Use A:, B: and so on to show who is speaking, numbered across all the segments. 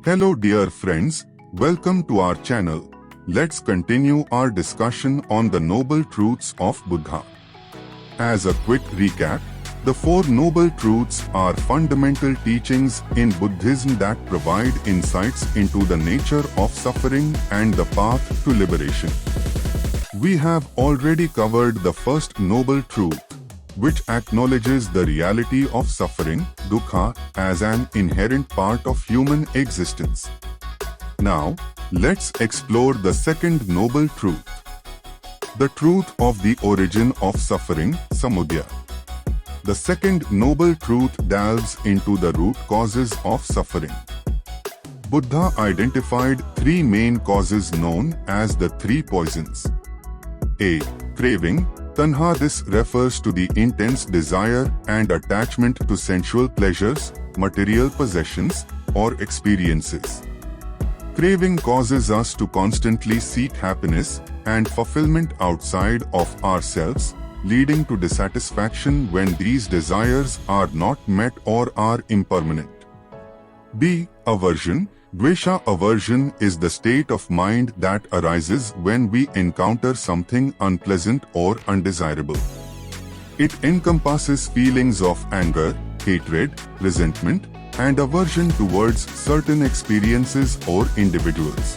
A: Hello dear friends, welcome to our channel. Let's continue our discussion on the noble truths of Buddha. As a quick recap, the Four Noble Truths are fundamental teachings in Buddhism that provide insights into the nature of suffering and the path to liberation. We have already covered the first noble truth, which acknowledges the reality of suffering, dukkha, as an inherent part of human existence. Now, let's explore the second noble truth. The truth of the origin of suffering, samudaya. The second noble truth delves into the root causes of suffering. Buddha identified three main causes known as the three poisons. A. Craving. Tanha. This refers to the intense desire and attachment to sensual pleasures, material possessions, or experiences. Craving causes us to constantly seek happiness and fulfillment outside of ourselves, leading to dissatisfaction when these desires are not met or are impermanent. B. Aversion. Dvesha. Aversion is the state of mind that arises when we encounter something unpleasant or undesirable. It encompasses feelings of anger, hatred, resentment, and aversion towards certain experiences or individuals.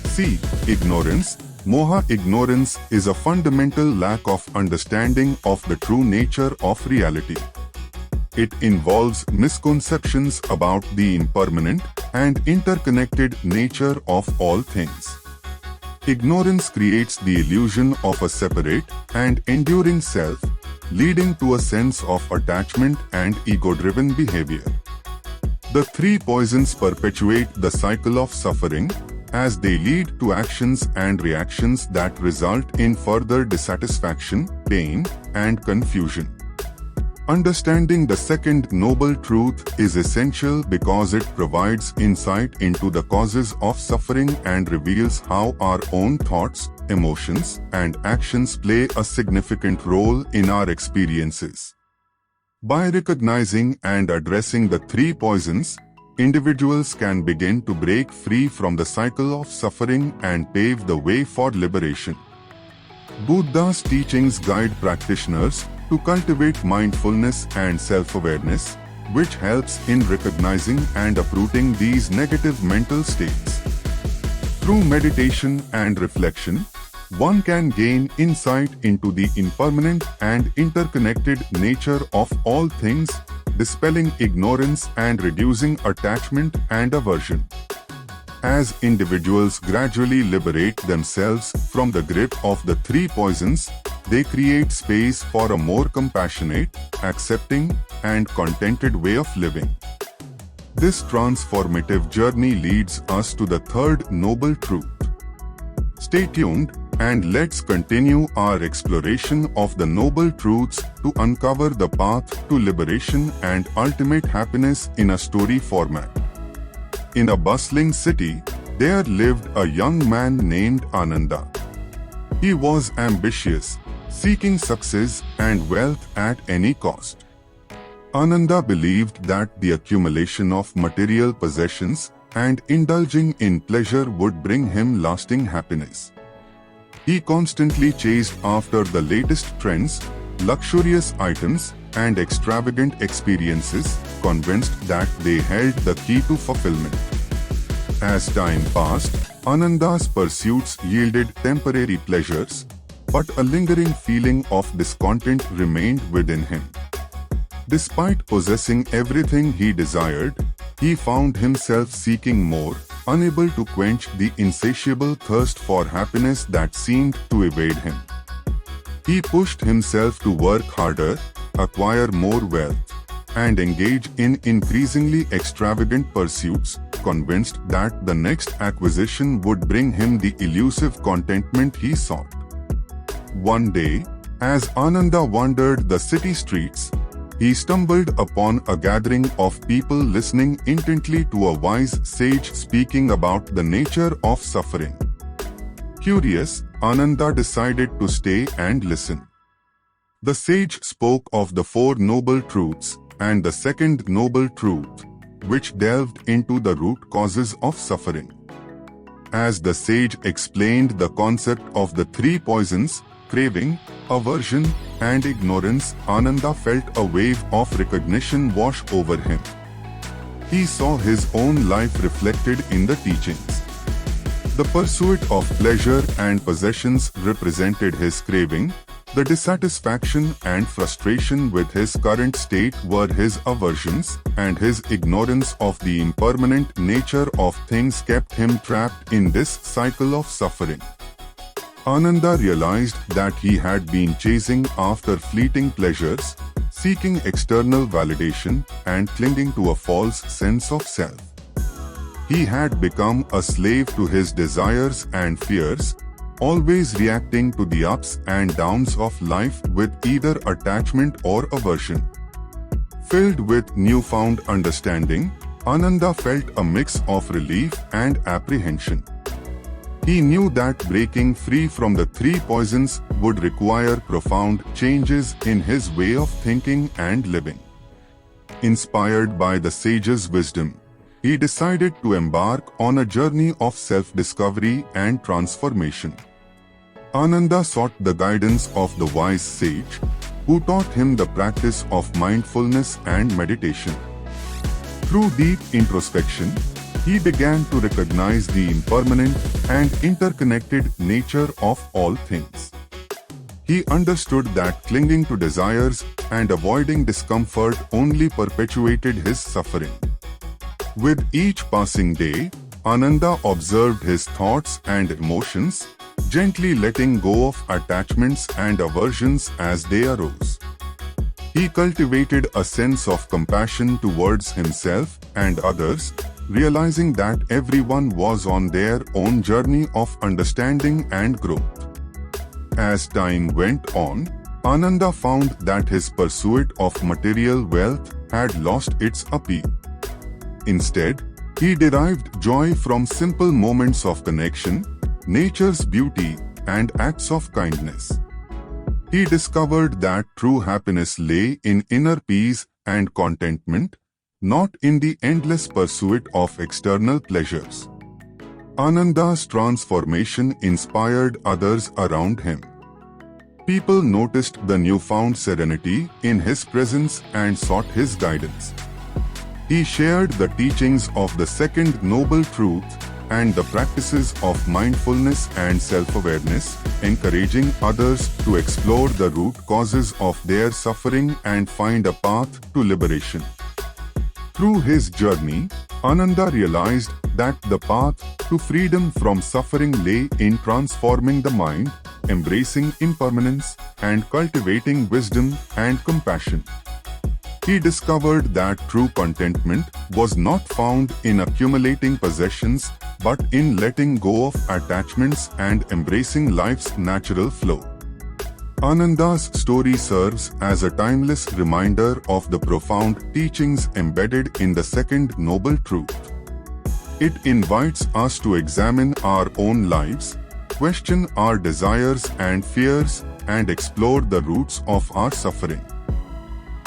A: C. Ignorance. Moha. Ignorance is a fundamental lack of understanding of the true nature of reality. It involves misconceptions about the impermanent and interconnected nature of all things. Ignorance creates the illusion of a separate and enduring self, leading to a sense of attachment and ego-driven behavior. The three poisons perpetuate the cycle of suffering, as they lead to actions and reactions that result in further dissatisfaction, pain, and confusion. Understanding the second noble truth is essential because it provides insight into the causes of suffering and reveals how our own thoughts, emotions, and actions play a significant role in our experiences. By recognizing and addressing the three poisons, individuals can begin to break free from the cycle of suffering and pave the way for liberation. Buddha's teachings guide practitioners to cultivate mindfulness and self-awareness, which helps in recognizing and uprooting these negative mental states. Through meditation and reflection, one can gain insight into the impermanent and interconnected nature of all things, dispelling ignorance and reducing attachment and aversion. As individuals gradually liberate themselves from the grip of the three poisons, they create space for a more compassionate, accepting, and contented way of living. This transformative journey leads us to the third noble truth. Stay tuned, and let's continue our exploration of the noble truths to uncover the path to liberation and ultimate happiness in a story format. In a bustling city, there lived a young man named Ananda. He was ambitious, seeking success and wealth at any cost. Ananda believed that the accumulation of material possessions and indulging in pleasure would bring him lasting happiness. He constantly chased after the latest trends, luxurious items, and extravagant experiences, convinced that they held the key to fulfillment. As time passed, Ananda's pursuits yielded temporary pleasures, but a lingering feeling of discontent remained within him. Despite possessing everything he desired, he found himself seeking more, unable to quench the insatiable thirst for happiness that seemed to evade him. He pushed himself to work harder, acquire more wealth, and engage in increasingly extravagant pursuits, convinced that the next acquisition would bring him the elusive contentment he sought. One day, as Ananda wandered the city streets, he stumbled upon a gathering of people listening intently to a wise sage speaking about the nature of suffering. Curious, Ananda decided to stay and listen. The sage spoke of the Four Noble Truths and the second noble truth, which delved into the root causes of suffering. As the sage explained the concept of the three poisons, craving, aversion, and ignorance, Ananda felt a wave of recognition wash over him. He saw his own life reflected in the teachings. The pursuit of pleasure and possessions represented his craving. The dissatisfaction and frustration with his current state were his aversions, and his ignorance of the impermanent nature of things kept him trapped in this cycle of suffering. Ananda realized that he had been chasing after fleeting pleasures, seeking external validation, and clinging to a false sense of self. He had become a slave to his desires and fears, always reacting to the ups and downs of life with either attachment or aversion. Filled with newfound understanding, Ananda felt a mix of relief and apprehension. He knew that breaking free from the three poisons would require profound changes in his way of thinking and living. Inspired by the sage's wisdom, he decided to embark on a journey of self-discovery and transformation. Ananda sought the guidance of the wise sage, who taught him the practice of mindfulness and meditation. Through deep introspection, he began to recognize the impermanent and interconnected nature of all things. He understood that clinging to desires and avoiding discomfort only perpetuated his suffering. With each passing day, Ananda observed his thoughts and emotions, gently letting go of attachments and aversions as they arose. He cultivated a sense of compassion towards himself and others, realizing that everyone was on their own journey of understanding and growth. As time went on, Ananda found that his pursuit of material wealth had lost its appeal. Instead, he derived joy from simple moments of connection, nature's beauty, and acts of kindness. He discovered that true happiness lay in inner peace and contentment, not in the endless pursuit of external pleasures. Ananda's transformation inspired others around him. People noticed the newfound serenity in his presence and sought his guidance. He shared the teachings of the second noble truth and the practices of mindfulness and self-awareness, encouraging others to explore the root causes of their suffering and find a path to liberation. Through his journey, Ananda realized that the path to freedom from suffering lay in transforming the mind, embracing impermanence, and cultivating wisdom and compassion. He discovered that true contentment was not found in accumulating possessions, but in letting go of attachments and embracing life's natural flow. Ananda's story serves as a timeless reminder of the profound teachings embedded in the second noble truth. It invites us to examine our own lives, question our desires and fears, and explore the roots of our suffering.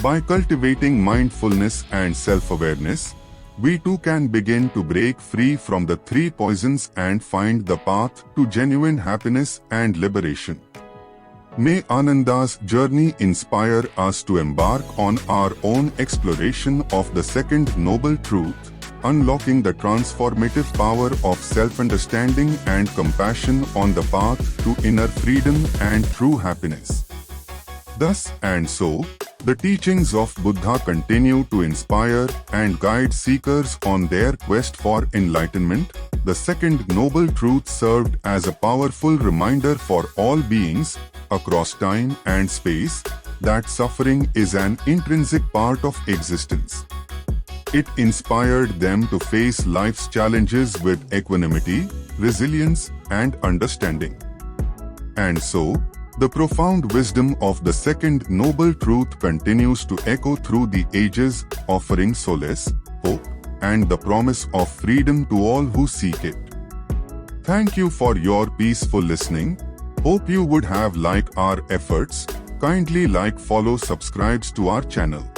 A: By cultivating mindfulness and self-awareness, we too can begin to break free from the three poisons and find the path to genuine happiness and liberation. May Ananda's journey inspire us to embark on our own exploration of the second noble truth, unlocking the transformative power of self-understanding and compassion on the path to inner freedom and true happiness. Thus and so, the teachings of Buddha continue to inspire and guide seekers on their quest for enlightenment. The second noble truth served as a powerful reminder for all beings, across time and space, that suffering is an intrinsic part of existence. It inspired them to face life's challenges with equanimity, resilience, and understanding. And so, the profound wisdom of the second noble truth continues to echo through the ages, offering solace, hope, and the promise of freedom to all who seek it. Thank you for your peaceful listening. Hope you would have liked our efforts. Kindly like, follow, subscribe to our channel.